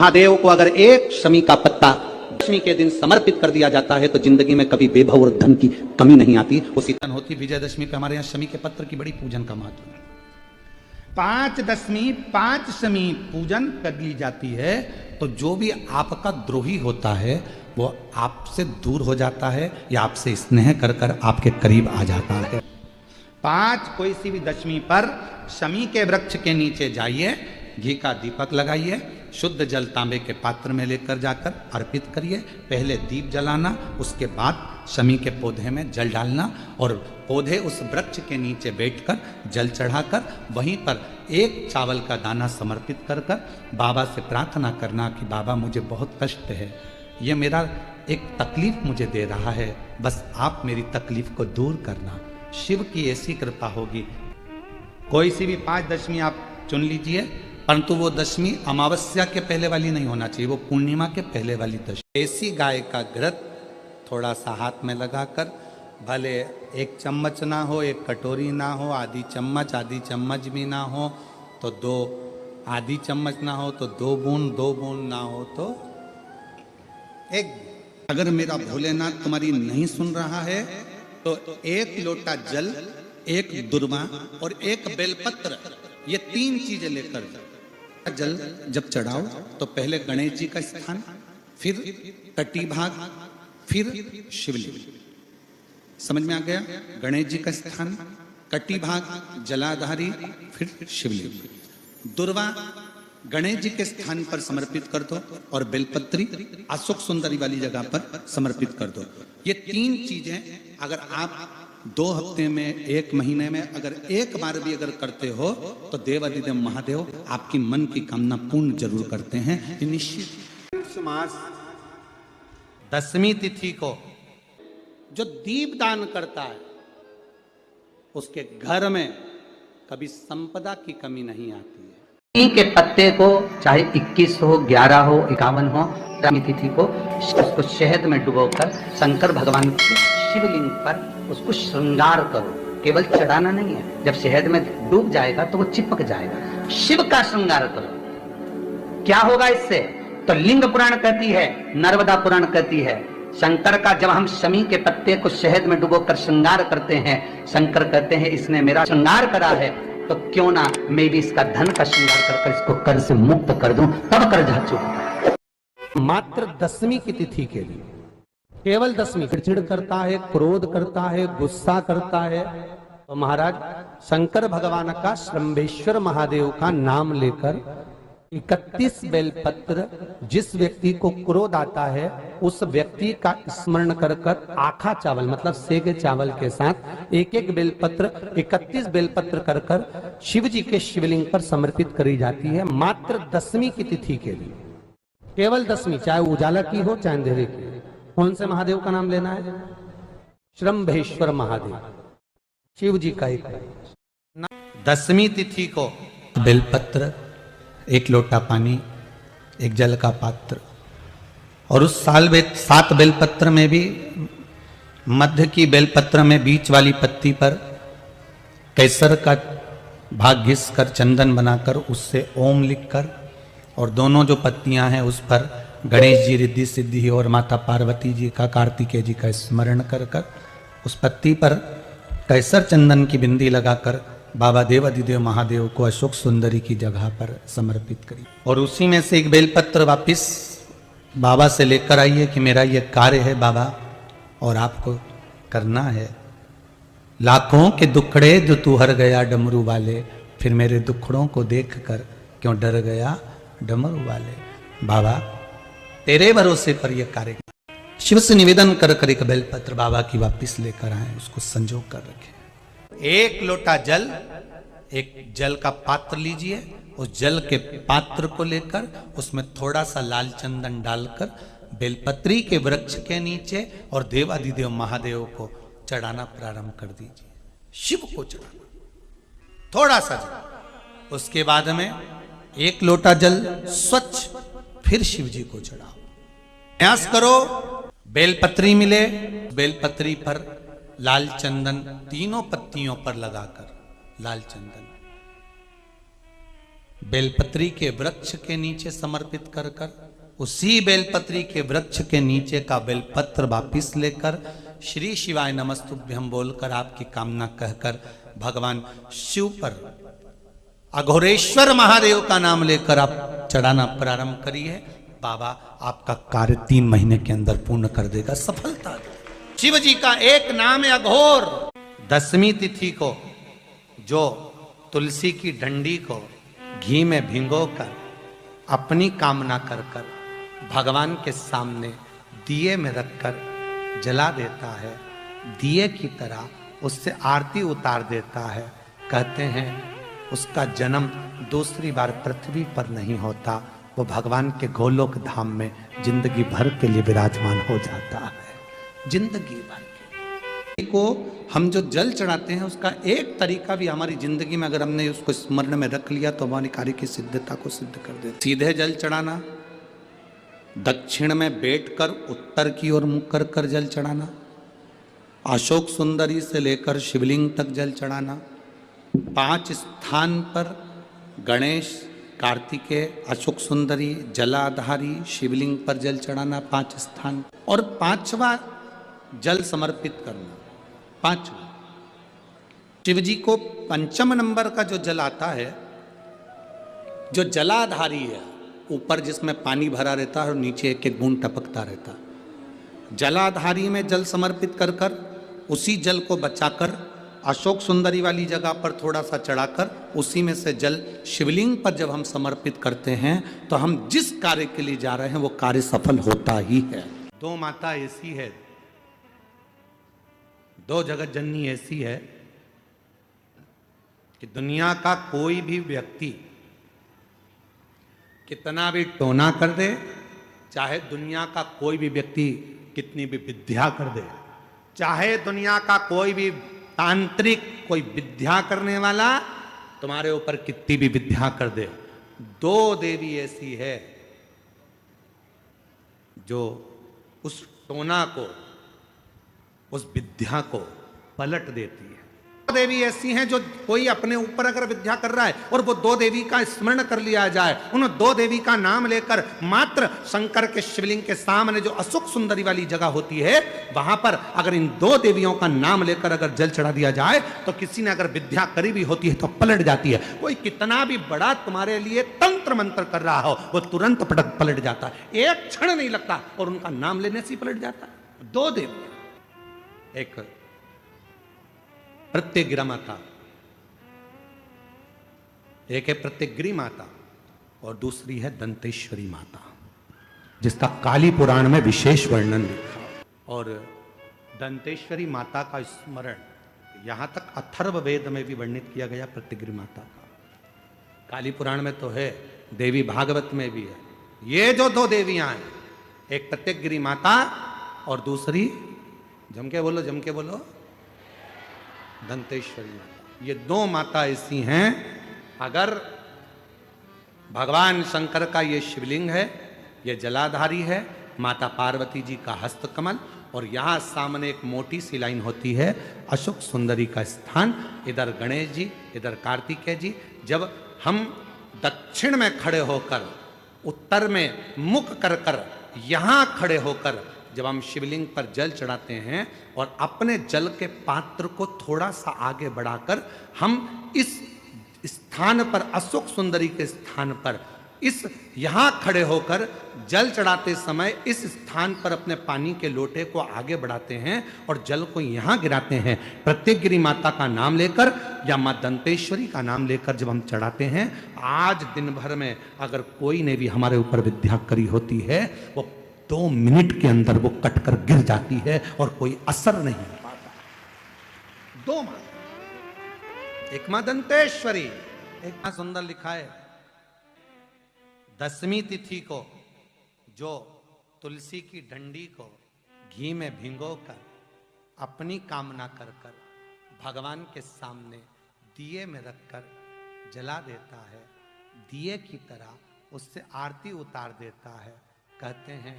महादेव को अगर एक शमी का पत्ता दशमी के दिन समर्पित कर दिया जाता है तो जिंदगी में कभी बेभव और धन की कमी नहीं आती। उसी तरह होती विजयदशमी पे हमारे यहाँ शमी के पत्र की बड़ी पूजन का महत्व है। 5 दशमी 5 शमी पूजन कर ली जाती है तो जो भी आपका द्रोही होता है वो आपसे दूर हो जाता है या आपसे स्नेह कर कर आपके करीब आ जाता है। 5 कोई सी भी दशमी पर शमी के वृक्ष के नीचे जाइए, घी का दीपक लगाइए, शुद्ध जल तांबे के पात्र में लेकर जाकर अर्पित करिए। पहले दीप जलाना, उसके बाद शमी के पौधे में जल डालना और पौधे उस वृक्ष के नीचे बैठकर जल चढ़ाकर वहीं पर एक चावल का दाना समर्पित कर कर बाबा से प्रार्थना करना कि बाबा मुझे बहुत कष्ट है, ये मेरा एक तकलीफ मुझे दे रहा है, बस आप मेरी तकलीफ को दूर करना। शिव की ऐसी कृपा होगी। कोई सी भी 5 दशमी आप चुन लीजिए, परंतु वो दशमी अमावस्या के पहले वाली नहीं होना चाहिए, वो पूर्णिमा के पहले वाली दशमी। ऐसी गाय का घृत थोड़ा सा हाथ में लगाकर, भले 1 चम्मच ना हो, 1 कटोरी ना हो, आधी चम्मच भी ना हो तो 2 आधी चम्मच ना हो तो 2 बूंद ना हो तो 1। अगर मेरा भोलेनाथ तुम्हारी नहीं सुन रहा है तो 1 लोटा जल, 1 दुर्वा और 1 बेलपत्र, ये 3 चीजें लेकर जाओ। जल जब चढ़ाओ तो पहले गणेश जी का स्थान, फिर तटी भाग, फिर शिवलिंग। समझ में आ गया? गणेश जी का स्थान, कटी भाग जलाधारी, फिर शिवलिंग। दुर्वा गणेश जी के स्थान पर समर्पित कर दो और बेलपत्री अशोक सुंदरी वाली जगह पर समर्पित कर दो। ये 3 चीजें अगर आप 2 हफ्ते में, 1 महीने में अगर एक बार भी अगर करते हो तो देवाधिदेव महादेव आपकी मन की कामना पूर्ण जरूर करते हैं। निश्चित मास दशमी तिथि को जो दीप दान करता है उसके घर में कभी संपदा की कमी नहीं आती है। के पत्ते को चाहे 21 हो, 11 हो, 51 हो, तिथि को उसको शहद में डुबोकर शंकर भगवान के शिवलिंग पर उसको श्रृंगार करो। केवल चढ़ाना नहीं है, जब शहद में डूब जाएगा तो वो चिपक जाएगा। शिव का श्रृंगार करो। क्या होगा इससे? तो लिंग पुराण कहती है, नर्मदा पुराण कहती है, शंकर का जब हम शमी के पत्ते को शहद में डुबोकर श्रृंगार करते हैं, शंकर कहते हैं इसने मेरा श्रृंगार करा है तो क्यों ना मैं भी इसका धन का श्रृंगार कर इसको कर से मुक्त कर दूं, तब कर जा चुका। मात्र दशमी की तिथि के लिए, केवल दशमी। चिड़चिड़ करता है, क्रोध करता है, गुस्सा करता है तो महाराज शंकर भगवान का, श्रंभेश्वर महादेव का नाम लेकर 31 बेलपत्र, जिस व्यक्ति को क्रोध आता है उस व्यक्ति का स्मरण कर कर आखा चावल मतलब सेगे चावल के साथ 1-1 बेलपत्र, 31 बेलपत्र कर कर शिव जी के शिवलिंग पर समर्पित करी जाती है। मात्र दशमी की तिथि के लिए, केवल दशमी, चाहे उजाला की हो चाहे अंधेरे की। कौन से महादेव का नाम लेना है? श्रंभेश्वर महादेव, शिव जी का एक। दशमी तिथि को बेलपत्र, 1 लोटा पानी, 1 जल का पात्र और उस 7 बेलपत्र में भी मध्य की बेलपत्र में बीच वाली पत्ती पर केसर का भाग घिस कर चंदन बनाकर उससे ओम लिखकर और दोनों जो पत्तियां हैं उस पर गणेश जी, रिद्धि सिद्धि और माता पार्वती जी का, कार्तिकेय जी का स्मरण कर कर उस पत्ती पर केसर चंदन की बिंदी लगाकर बाबा देवाधिदेव महादेव को अशोक सुंदरी की जगह पर समर्पित करी और उसी में से 1 बेलपत्र वापिस बाबा से लेकर आइए कि मेरा ये कार्य है बाबा और आपको करना है। लाखों के दुखड़े जो तू हर गया डमरू वाले, फिर मेरे दुखड़ों को देख कर क्यों डर गया डमरू वाले। बाबा तेरे भरोसे पर यह कार्य। शिव से निवेदन कर कर 1 बेलपत्र बाबा की वापिस लेकर आए, उसको संजो कर रखे। 1 लोटा जल, 1 जल का पात्र लीजिए, उस जल के पात्र को लेकर उसमें थोड़ा सा लाल चंदन डालकर बेलपत्री के वृक्ष के नीचे और देवाधिदेव महादेव को चढ़ाना प्रारंभ कर दीजिए। शिव को चढ़ाना थोड़ा सा जल, उसके बाद में 1 लोटा जल स्वच्छ फिर शिव जी को चढ़ाओ। प्रयास करो बेलपत्री मिले, बेलपत्री पर लाल चंदन 3 पत्तियों पर लगाकर लाल चंदन बेलपत्री के वृक्ष के नीचे समर्पित कर कर उसी बेलपत्री के वृक्ष के नीचे का बेलपत्र वापिस लेकर श्री शिवाय नमस्तुभ्यम बोलकर आपकी कामना कहकर भगवान शिव पर अघोरेश्वर महादेव का नाम लेकर आप चढ़ाना प्रारंभ करिए। बाबा आपका कार्य 3 महीने के अंदर पूर्ण कर देगा, सफलता देगा। शिव जी का एक नाम है अघोर। 10वीं तिथि को जो तुलसी की डंडी को घी में भिगोकर अपनी कामना कर कर भगवान के सामने दिए में रखकर जला देता है, दिए की तरह उससे आरती उतार देता है, कहते हैं उसका जन्म दूसरी बार पृथ्वी पर नहीं होता, वो भगवान के गोलोक धाम में जिंदगी भर के लिए विराजमान हो जाता है। जिंदगी भर के को हम जो जल चढ़ाते हैं उसका एक तरीका भी हमारी जिंदगी में अगर हमने उसको स्मरण में रख लिया तो हमारी कार्य की सिद्धता को सिद्ध कर दे। सीधे जल चढ़ाना, दक्षिण में बैठकर उत्तर की ओर मुख कर कर जल चढ़ाना, अशोक सुंदरी से लेकर शिवलिंग तक जल चढ़ाना, 5 स्थान पर गणेश, कार्तिकेय, अशोक सुंदरी, जलाधारी, शिवलिंग पर जल चढ़ाना 5 स्थान, और 5वां जल समर्पित करना। 5वां शिव जी को 5 नंबर का जो जल आता है, जो जलाधारी है, ऊपर जिसमें पानी भरा रहता है और नीचे एक एक बूंद टपकता रहता है, जलाधारी में जल समर्पित कर कर उसी जल को बचाकर अशोक सुंदरी वाली जगह पर थोड़ा सा चढ़ाकर उसी में से जल शिवलिंग पर जब हम समर्पित करते हैं तो हम जिस कार्य के लिए जा रहे हैं वो कार्य सफल होता ही है। 2 माता ऐसी है, 2 जगत जननी ऐसी है कि दुनिया का कोई भी व्यक्ति कितना भी टोना कर दे, चाहे दुनिया का कोई भी व्यक्ति कितनी भी विद्या कर दे, चाहे दुनिया का कोई भी तांत्रिक कोई विद्या करने वाला तुम्हारे ऊपर कितनी भी विद्या कर दे, 2 देवी ऐसी है जो उस टोना को, उस विद्या को पलट देती है। 2 देवी ऐसी हैं जो कोई अपने ऊपर अगर विद्या कर रहा है और वो 2 देवी का स्मरण कर लिया जाए, उन 2 देवी का नाम लेकर मात्र शंकर के शिवलिंग के सामने जो अशोक सुंदरी वाली जगह होती है वहां पर अगर इन 2 देवियों का नाम लेकर अगर जल चढ़ा दिया जाए तो किसी ने अगर विद्या करी भी होती है तो पलट जाती है। कोई कितना भी बड़ा तुम्हारे लिए तंत्र मंत्र कर रहा हो वो तुरंत पलट जाता है, एक क्षण नहीं लगता और उनका नाम लेने से ही पलट जाता है। 2 देवी, एक प्रत्यग्रा माता, एक है प्रत्यग्री माता और दूसरी है दंतेश्वरी माता, जिसका काली पुराण में विशेष वर्णन लिखा। और दंतेश्वरी माता का स्मरण यहां तक अथर्व वेद में भी वर्णित किया गया प्रत्यग्री माता का। काली पुराण में तो है, देवी भागवत में भी है। ये जो 2 देवियां हैं, एक प्रत्यग्री माता और दूसरी जम के बोलो दंतेश्वरी माता। ये 2 माता ऐसी हैं, अगर भगवान शंकर का ये शिवलिंग है, ये जलाधारी है, माता पार्वती जी का हस्तकमल, और यहां सामने एक मोटी सी लाइन होती है अशोक सुंदरी का स्थान, इधर गणेश जी, इधर कार्तिकेय जी। जब हम दक्षिण में खड़े होकर, उत्तर में मुख कर कर यहां खड़े होकर जब हम शिवलिंग पर जल चढ़ाते हैं और अपने जल के पात्र को थोड़ा सा आगे बढ़ाकर हम इस स्थान पर, अशोक सुंदरी के स्थान पर, इस यहां खड़े होकर जल चढ़ाते समय इस स्थान पर अपने पानी के लोटे को आगे बढ़ाते हैं और जल को यहां गिराते हैं। प्रत्यग्री माता का नाम लेकर या मां दंतेश्वरी का नाम लेकर जब हम चढ़ाते हैं, आज दिन भर में अगर कोई ने भी हमारे ऊपर विद्या करी होती है वो 2 मिनट के अंदर वो कटकर गिर जाती है और कोई असर नहीं हो पाता। 2 मां, एक मां दंतेश्वरी, एक मां सुंदर लिखा है 10वीं तिथि को जो तुलसी की डंडी को घी में भिगोकर अपनी कामना कर कर भगवान के सामने दिए में रखकर जला देता है, दिए की तरह उससे आरती उतार देता है, कहते हैं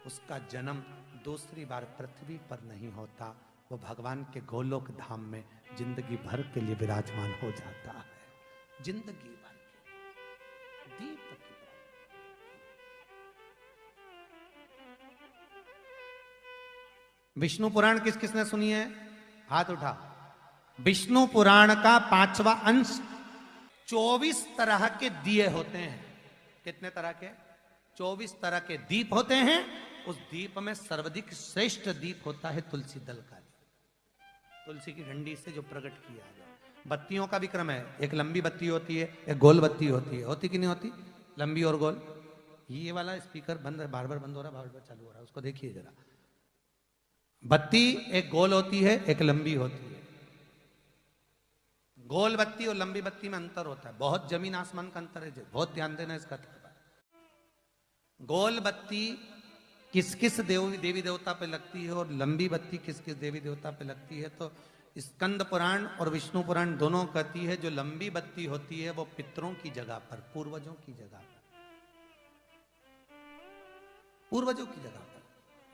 उसका जन्म दूसरी बार पृथ्वी पर नहीं होता, वो भगवान के गोलोक धाम में जिंदगी भर के लिए विराजमान हो जाता है। जिंदगी भर के दीप की तरह। विष्णु पुराण किस किसने सुनी है? हाथ उठा। विष्णु पुराण का 5वां अंश 24 तरह के दिए होते हैं। कितने तरह के? 24 तरह के दीप होते हैं। उस दीप में सर्वाधिक श्रेष्ठ दीप होता है तुलसी दल का दीप, तुलसी की डंडी से जो प्रकट किया गया। बत्तियों का भी क्रम है, एक लंबी बत्ती होती है, एक गोल बत्ती होती है। होती कि नहीं होती? लंबी और गोल। ये वाला स्पीकर बंद है, बार बार बंद हो रहा है, बार बार चालू हो रहा है, उसको देखिए जरा। बत्ती एक गोल होती है, एक लंबी होती है। गोल बत्ती और लंबी बत्ती में अंतर होता है, बहुत जमीन आसमान का अंतर है, बहुत ध्यान देना इसका। गोल बत्ती किस किस देवी देवता पे लगती है और लंबी बत्ती किस किस देवी देवता पे लगती है, तो स्कंद पुराण और विष्णु पुराण दोनों कहती है जो लंबी बत्ती होती है वो पितरों की जगह पर, पूर्वजों की जगह पर, पूर्वजों की जगह पर,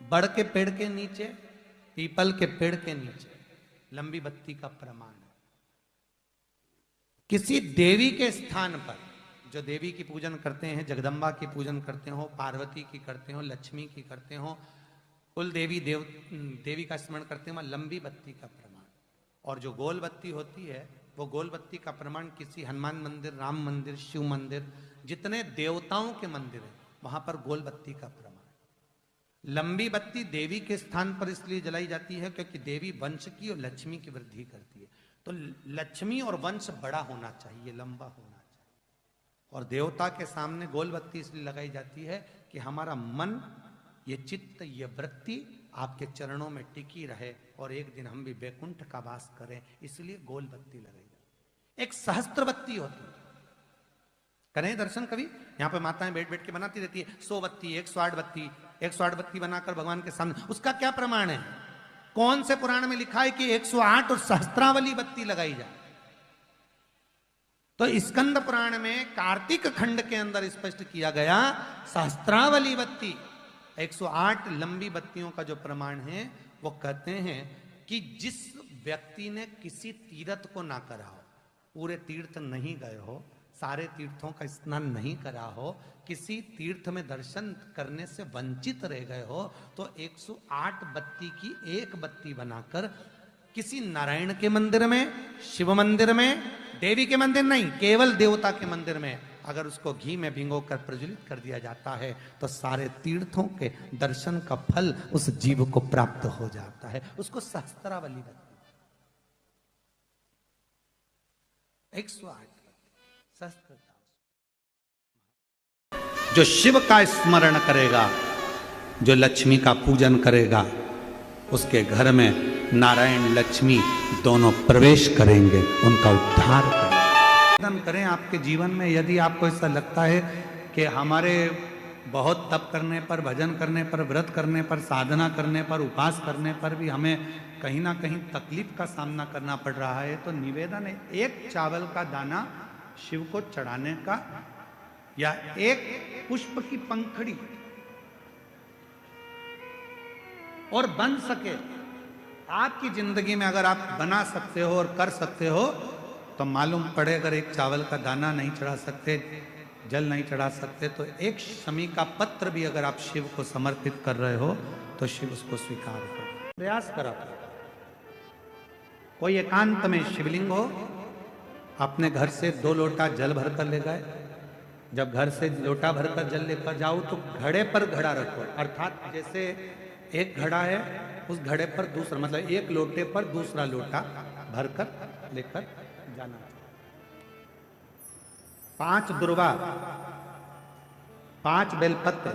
बड़ के पेड़ के नीचे, पीपल के पेड़ के नीचे लंबी बत्ती का प्रमाण है। किसी देवी के स्थान पर, जो देवी की पूजन करते हैं, जगदम्बा की पूजन करते हो, पार्वती की करते हो, लक्ष्मी की करते हो, कुल देवी का स्मरण करते हो, लंबी बत्ती का प्रमाण। और जो गोल बत्ती होती है वो गोल बत्ती का प्रमाण किसी हनुमान मंदिर, राम मंदिर, शिव मंदिर, जितने देवताओं के मंदिर है वहां पर गोल बत्ती का प्रमाण। लंबी बत्ती देवी के स्थान पर इसलिए जलाई जाती है क्योंकि देवी वंश की और लक्ष्मी की वृद्धि करती है, तो लक्ष्मी और वंश बड़ा होना चाहिए, लंबा होना चाहिए। और देवता के सामने गोल बत्ती इसलिए लगाई जाती है कि हमारा मन, ये चित्त, ये वृत्ति आपके चरणों में टिकी रहे और एक दिन हम भी बैकुंठ का वास करें, इसलिए गोल बत्ती लगाई जाती है। एक सहस्त्र बत्ती होती है, करें दर्शन कभी? यहाँ पे माताएं बैठ बैठ के बनाती रहती है 100 बत्ती, 108 बत्ती, 108 बत्ती बनाकर भगवान के सामने। उसका क्या प्रमाण है? कौन से पुराण में लिखा है कि 108 और सहस्त्रावली बत्ती लगाई जाए? तो स्कंद पुराण में कार्तिक खंड के अंदर स्पष्ट किया गया, सहस्त्रावली बत्ती 108 लंबी बत्तियों का जो प्रमाण है वो कहते हैं कि जिस व्यक्ति ने किसी तीर्थ को ना करा हो, पूरे तीर्थ नहीं गए हो, सारे तीर्थों का स्नान नहीं करा हो, किसी तीर्थ में दर्शन करने से वंचित रह गए हो, तो 108 बत्ती की एक बत्ती बनाकर किसी नारायण के मंदिर में, शिव मंदिर में, देवी के मंदिर नहीं, केवल देवता के मंदिर में अगर उसको घी में भिगोकर प्रज्वलित कर दिया जाता है तो सारे तीर्थों के दर्शन का फल उस जीव को प्राप्त हो जाता है। उसको सहस्त्रावली बत्ती, 108 सहस्त्र। जो शिव का स्मरण करेगा, जो लक्ष्मी का पूजन करेगा, उसके घर में नारायण लक्ष्मी दोनों प्रवेश करेंगे, उनका उद्धार करें। आपके जीवन में यदि आपको ऐसा लगता है कि हमारे बहुत तप करने पर, भजन करने पर, व्रत करने पर, साधना करने पर, उपास करने पर भी हमें कहीं ना कहीं तकलीफ का सामना करना पड़ रहा है, तो निवेदन है एक चावल का दाना शिव को चढ़ाने का, या एक पुष्प की पंखड़ी, और बन सके आपकी जिंदगी में अगर आप बना सकते हो और कर सकते हो, तो मालूम पड़े अगर एक चावल का दाना नहीं चढ़ा सकते, जल नहीं चढ़ा सकते, तो एक शमी का पत्र भी अगर आप शिव को समर्पित कर रहे हो तो शिव उसको स्वीकार कर। प्रयास करा, कोई एकांत में शिवलिंग हो, अपने घर से 2 लोटा जल भर कर ले गए। जब घर से लोटा भरकर जल लेकर जाओ तो घड़े पर घड़ा रखो, अर्थात जैसे एक घड़ा है उस घड़े पर दूसरा, मतलब एक लोटे पर दूसरा लोटा भरकर लेकर जाना। 5 दुर्वा, 5 बेलपत्र,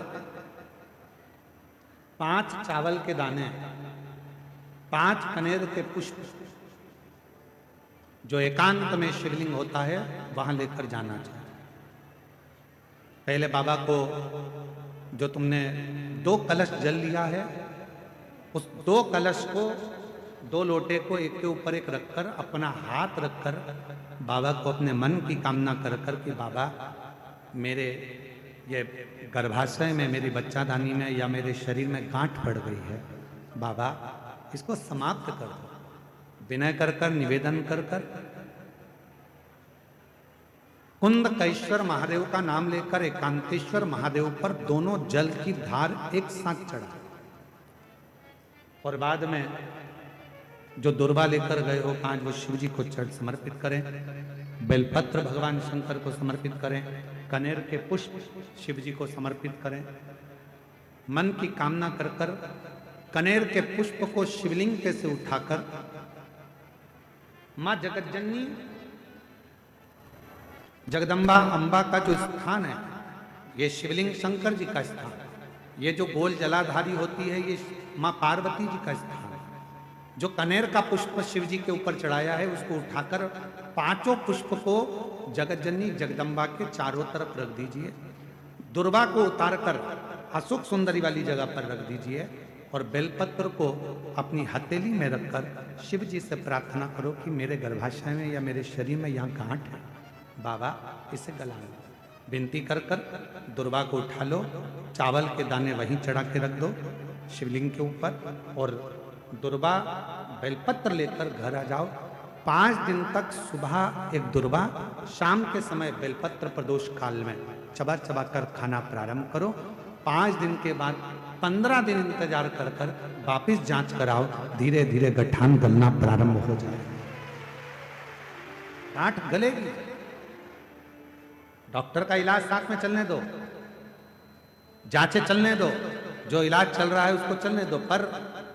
5 चावल के दाने, 5 कनेर के पुष्प, जो एकांत में शिवलिंग होता है वहां लेकर जाना चाहिए। पहले बाबा को, जो तुमने 2 कलश जल लिया है, उस 2 कलश को, 2 लोटे को एक के ऊपर एक रखकर, अपना हाथ रखकर बाबा को अपने मन की कामना कर कर कि बाबा मेरे ये गर्भाशय में, मेरी बच्चादानी में या मेरे शरीर में गांठ पड़ गई है, बाबा इसको समाप्त कर दो। विनय कर कर, निवेदन कर कर कुंदकेश्वर महादेव का नाम लेकर एकांतेश्वर महादेव पर दोनों जल की धार एक साथ चढ़ा, और बाद में जो दुर्वा लेकर गए हो 5 वो शिव जी को समर्पित करें, बेलपत्र भगवान शंकर को समर्पित करें, कनेर के पुष्प शिव जी को समर्पित करें। मन की कामना कर कर कनेर के पुष्प को शिवलिंग पे से उठाकर मां जगतजननी जगदम्बा अंबा का जो स्थान है, ये शिवलिंग शंकर जी का स्थान, ये जो गोल जलाधारी होती है ये मां पार्वती जी का स्थान है। जो कनेर का पुष्प शिव जी के ऊपर चढ़ाया है उसको उठाकर 5 पुष्प को जगतजननी जगदम्बा के चारों तरफ रख दीजिए। दुर्वा को उतारकर अशोक सुंदरी वाली जगह पर रख दीजिए और बेलपत्र को अपनी हथेली में रखकर शिव जी से प्रार्थना करो कि मेरे गर्भाशय में या मेरे शरीर में यहाँ गांठ है, बाबा इसे गला लो। विनती कर कर दुर्वा को उठा लो, चावल के दाने वहीं चढ़ा के रख दो शिवलिंग के ऊपर, और दुर्वा बेलपत्र लेकर घर आ जाओ। 5 दिन तक सुबह एक दुर्वा, शाम के समय बेलपत्र प्रदोष काल में चबा चबा कर खाना प्रारंभ करो। 5 दिन के बाद 15 दिन इंतजार कर कर वापिस जांच कराओ, धीरे धीरे गठान गलना प्रारंभ हो जाए। गांठ गलेगी, डॉक्टर का इलाज साथ में चलने दो, जांचें चलने दो, जो इलाज चल रहा है उसको चलने दो। पर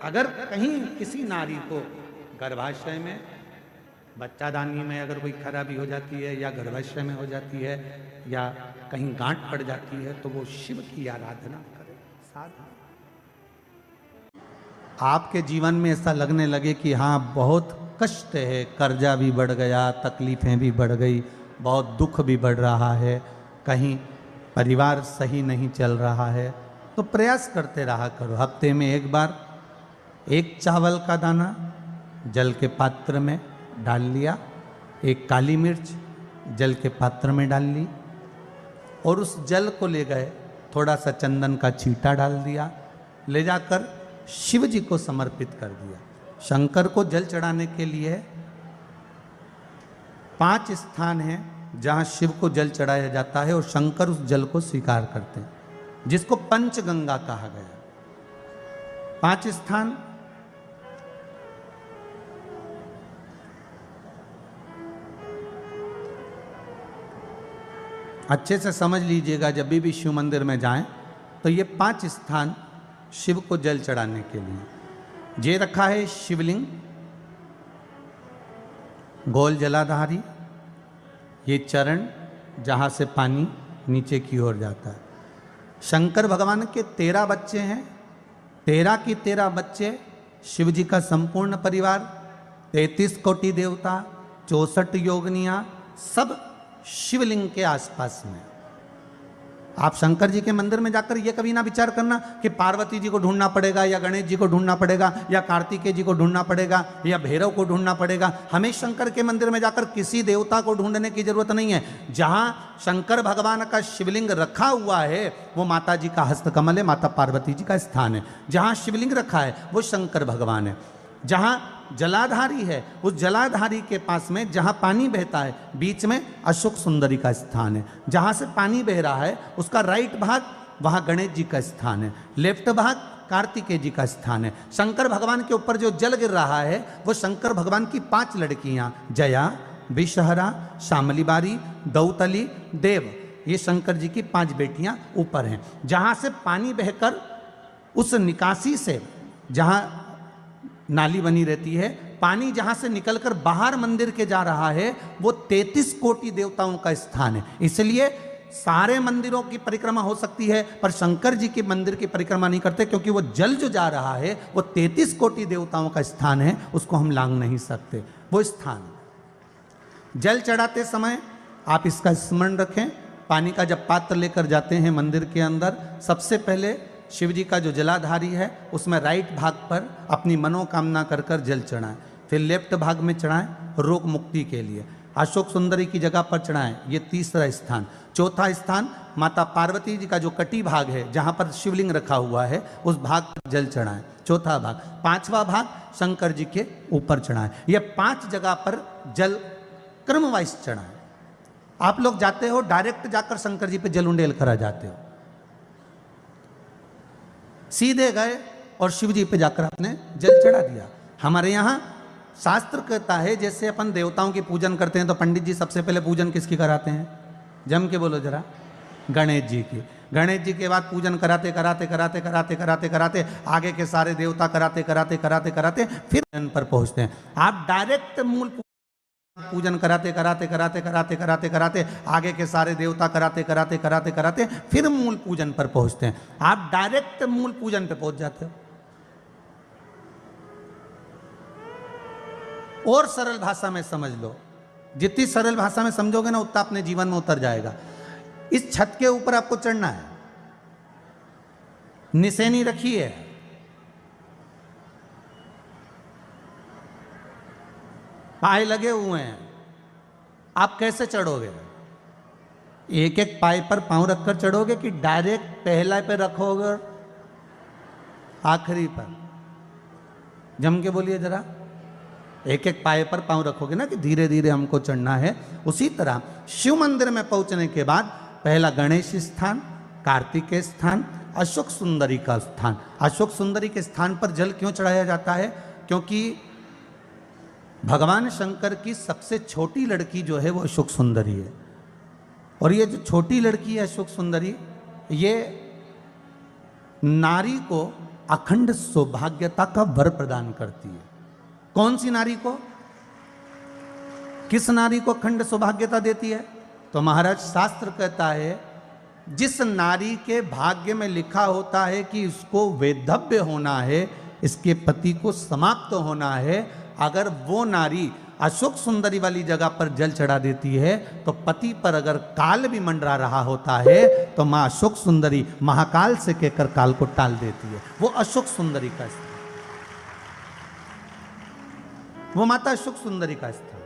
अगर कहीं किसी नारी को गर्भाशय में, बच्चादानी में अगर कोई खराबी हो जाती है या गर्भाशय में हो जाती है या कहीं गांठ पड़ जाती है तो वो शिव की आराधना करे। साधना आपके जीवन में ऐसा लगने लगे कि हाँ बहुत कष्ट है, कर्जा भी बढ़ गया, तकलीफें भी बढ़ गई, बहुत दुख भी बढ़ रहा है, कहीं परिवार सही नहीं चल रहा है, तो प्रयास करते रहा करो। हफ्ते में एक बार 1 चावल का दाना जल के पात्र में डाल लिया, 1 काली मिर्च जल के पात्र में डाल ली और उस जल को ले गए, थोड़ा सा चंदन का छींटा डाल दिया, ले जाकर शिव जी को समर्पित कर दिया। शंकर को जल चढ़ाने के लिए 5 स्थान हैं जहां शिव को जल चढ़ाया जाता है और शंकर उस जल को स्वीकार करते हैं, जिसको पंचगंगा कहा गया। 5 स्थान अच्छे से समझ लीजिएगा, जब भी शिव मंदिर में जाएं तो ये 5 स्थान शिव को जल चढ़ाने के लिए ये रखा है। शिवलिंग, गोल जलाधारी, ये चरण जहाँ से पानी नीचे की ओर जाता है। शंकर भगवान के 13 बच्चे हैं, 13 की 13 बच्चे, शिव जी का संपूर्ण परिवार, 33 कोटि देवता, 64 योगनियाँ, सब शिवलिंग के आसपास में। आप शंकर जी के मंदिर में जाकर ये कभी ना विचार करना कि पार्वती जी को ढूंढना पड़ेगा या गणेश जी को ढूंढना पड़ेगा या कार्तिकेय जी को ढूंढना पड़ेगा या भैरव को ढूंढना पड़ेगा। हमें शंकर के मंदिर में जाकर किसी देवता को ढूंढने की जरूरत नहीं है। जहां शंकर भगवान का शिवलिंग रखा हुआ है वो माता जी का हस्तकमल है, माता पार्वती जी का स्थान है। जहां शिवलिंग रखा है वो शंकर भगवान है। जहां जलाधारी है उस जलाधारी के पास में जहां पानी बहता है बीच में अशोक सुंदरी का स्थान है। जहां से पानी बह रहा है उसका राइट भाग वहां गणेश जी का स्थान है, लेफ्ट भाग कार्तिकेय जी का स्थान है। शंकर भगवान के ऊपर जो जल गिर रहा है वो शंकर भगवान की 5 लड़कियां, जया, विषहरा, शामलीबारी, दौतली, देव, ये शंकर जी की 5 बेटियां ऊपर हैं। जहां से पानी बहकर उस निकासी से, जहां नाली बनी रहती है, पानी जहां से निकलकर बाहर मंदिर के जा रहा है वो 33 कोटि देवताओं का स्थान है। इसलिए सारे मंदिरों की परिक्रमा हो सकती है पर शंकर जी के मंदिर की परिक्रमा नहीं करते, क्योंकि वो जल जो जा रहा है वो 33 कोटि देवताओं का स्थान है, उसको हम लांघ नहीं सकते। वो स्थान जल चढ़ाते समय आप इसका स्मरण रखें। पानी का जब पात्र लेकर जाते हैं मंदिर के अंदर, सबसे पहले शिव जी का जो जलाधारी है उसमें राइट भाग पर अपनी मनोकामना कर कर जल चढ़ाएं, फिर लेफ्ट भाग में चढ़ाएं रोग मुक्ति के लिए, अशोक सुंदरी की जगह पर चढ़ाएं, ये 3रा स्थान। 4था स्थान माता पार्वती जी का जो कटी भाग है जहां पर शिवलिंग रखा हुआ है उस भाग पर जल चढ़ाएं, 4था भाग। 5वां भाग शंकर जी के ऊपर चढ़ाएं। ये 5 जगह पर जल क्रमवाइज चढ़ाएं। आप लोग जाते हो डायरेक्ट जाकर शंकर जी पे जल उंडेल कर आ जाते हो, सीधे गए और शिव जी पे जाकर आपने जल चढ़ा दिया। हमारे यहाँ शास्त्र कहता है जैसे अपन देवताओं की पूजन करते हैं तो पंडित जी सबसे पहले पूजन किसकी कराते हैं? जम के बोलो जरा, गणेश जी की। गणेश जी के बाद पूजन कराते कराते कराते कराते कराते कराते आगे के सारे देवता कराते कराते कराते कराते फिर जन पर पहुंचते हैं। आप डायरेक्ट मूल पूजन कराते कराते कराते कराते कराते कराते आगे के सारे देवता कराते कराते कराते कराते फिर मूल पूजन पर पहुंचते हैं। आप डायरेक्ट मूल पूजन पे पहुंच जाते हो। और सरल भाषा में समझ लो, जितनी सरल भाषा में समझोगे ना उतना अपने जीवन में उतर जाएगा। इस छत के ऊपर आपको चढ़ना है, निशानी रखी है, पाए लगे हुए हैं, आप कैसे चढ़ोगे? एक एक पाए पर पांव रखकर चढ़ोगे कि डायरेक्ट पहला पे रखोगे आखिरी पर? जम के बोलिए जरा, एक एक पाए पर पांव रखोगे ना कि धीरे धीरे हमको चढ़ना है। उसी तरह शिव मंदिर में पहुंचने के बाद पहला गणेश स्थान, कार्तिकेय स्थान, अशोक सुंदरी का स्थान। अशोक सुंदरी के स्थान पर जल क्यों चढ़ाया जाता है? क्योंकि भगवान शंकर की सबसे छोटी लड़की जो है वो अशोक सुंदरी है। और ये जो छोटी लड़की है अशोक सुंदरी, ये नारी को अखंड सौभाग्यता का वर प्रदान करती है। कौन सी नारी को? किस नारी को अखंड सौभाग्यता देती है? तो महाराज शास्त्र कहता है जिस नारी के भाग्य में लिखा होता है कि इसको वैधव्य होना है, इसके पति को समाप्त होना है, अगर वो नारी अशोक सुंदरी वाली जगह पर जल चढ़ा देती है तो पति पर अगर काल भी मंडरा रहा होता है तो मां अशोक सुंदरी महाकाल से कहकर काल को टाल देती है। वो अशोक सुंदरी का स्थान, वो माता अशोक सुंदरी का स्थान।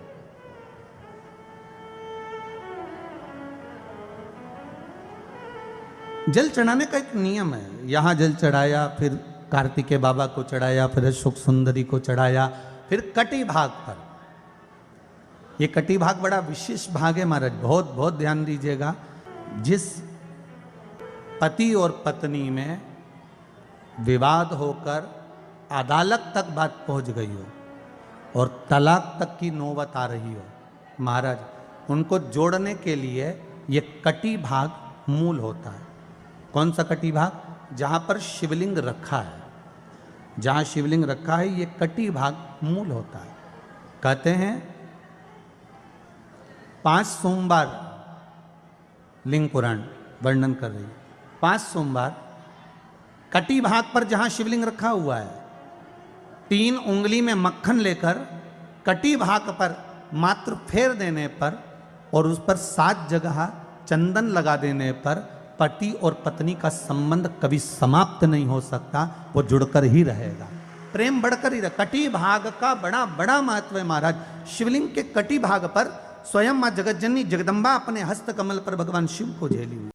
जल चढ़ाने का एक नियम है। यहां जल चढ़ाया, फिर कार्तिकेय बाबा को चढ़ाया, फिर अशोक सुंदरी को चढ़ाया, फिर कटी भाग पर। ये कटी भाग बड़ा विशेष भाग है महाराज, बहुत बहुत ध्यान दीजिएगा। जिस पति और पत्नी में विवाद होकर अदालत तक बात पहुंच गई हो और तलाक तक की नौबत आ रही हो, महाराज उनको जोड़ने के लिए ये कटी भाग मूल होता है। कौन सा कटी भाग? जहां पर शिवलिंग रखा है, जहां शिवलिंग रखा है ये कटी भाग मूल होता है। कहते हैं 5 सोमवार, लिंग पुराण वर्णन कर रही है, 5 सोमवार कटी भाग पर जहां शिवलिंग रखा हुआ है, 3 उंगली में मक्खन लेकर कटी भाग पर मात्र फेर देने पर और उस पर 7 जगह चंदन लगा देने पर पति और पत्नी का संबंध कभी समाप्त नहीं हो सकता, वो जुड़कर ही रहेगा, प्रेम बढ़कर ही रहेगा। कटी भाग का बड़ा बड़ा महत्व है महाराज। शिवलिंग के कटी भाग पर स्वयं मां जगत जननी जगदम्बा अपने हस्त कमल पर भगवान शिव को झेली हुई।